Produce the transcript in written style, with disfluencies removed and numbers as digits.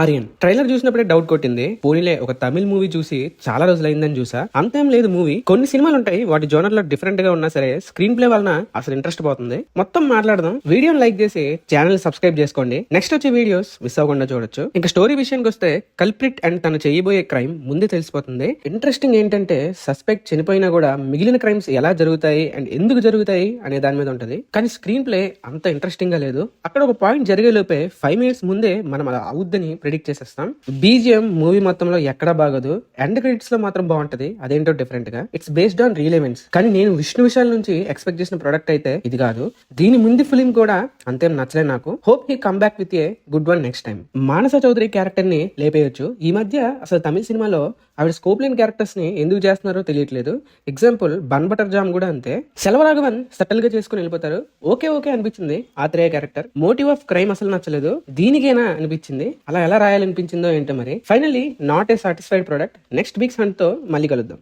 Aryan trailer చూసినప్పుడే doubt కొట్టింది. పోనీలే ఒక తమిళ్ మూవీ చూసి చాలా రోజులైందని చూసా. అంతేం లేదు మూవీ. కొన్ని సినిమాలు ఉంటాయి వాటి జోనర్ లో డిఫరెంట్ గా ఉన్నా సరే స్క్రీన్ ప్లే వలన అసలు ఇంట్రెస్ట్ పోతుంది. మొత్తం మాట్లాడదాం. వీడియోని లైక్ చేసి ఛానల్ సబ్స్క్రైబ్ చేసుకోండి. నెక్స్ట్ వచ్చే వీడియోస్ మిస్ అవ్వకుండా చూడొచ్చు. ఇంకా స్టోరీ విషయానికి వస్తే కల్ప్రిట్ అండ్ తను చేయబోయే క్రైమ్ ముందే తెలిసిపోతుంది. ఇంట్రెస్టింగ్ ఏంటంటే సస్పెక్ట్ చనిపోయినా కూడా మిగిలిన క్రైమ్స్ ఎలా జరుగుతాయి అండ్ ఎందుకు జరుగుతాయి అనే దాని మీద ఉంటది. కానీ స్క్రీన్ ప్లే అంత ఇంట్రెస్టింగ్ గా లేదు. అక్కడ ఒక పాయింట్ జరిగే లోపే 5 minutes ముందే మనం అలా అవుద్దని ప్రిడిక్ట్ చేసేస్తాం. బీజిఎం మూవీ మొత్తంలో ఎక్కడా బాగోదు. ఎండ్ క్రెడిట్స్ లో మాత్రం బాగుంటది. అదేంటో డిఫరెంట్ గా. It's based on real events. కానీ నేను విష్ణు విశాల్ నుంచి ఎక్స్పెక్ట్ చేసిన ప్రొడక్ట్ అయితే ఇది కాదు. దీని ముందు ఫిలిం కూడా అంతేం నచ్చలే నాకు. Hope he come back with a good one next time. Manasa Chowdary character ని లేపేయొచ్చు. ఈ మధ్య అసలు తమిళ సినిమాలో ఆవిడ స్కోప్ లేని క్యారెక్టర్స్ ని ఎందుకు చేస్తున్నారో తెలియట్లేదు. ఎగ్జాంపుల్ బన్ బటర్ జామ్ కూడా అంతే. సెల్వరాఘవన్ సటల్ గా చేసుకుని వెళ్ళిపోతారు. ఓకే అనిపించింది. Athreya character motive of crime అసలు నచ్చలేదు. దీనికేనా అనిపించింది. అలా ఎలా రాయాలనిపించిందో ఏంటో మరి. Finally not a satisfied product. Next weeks hunt తో మళ్ళీ కలుద్దాం.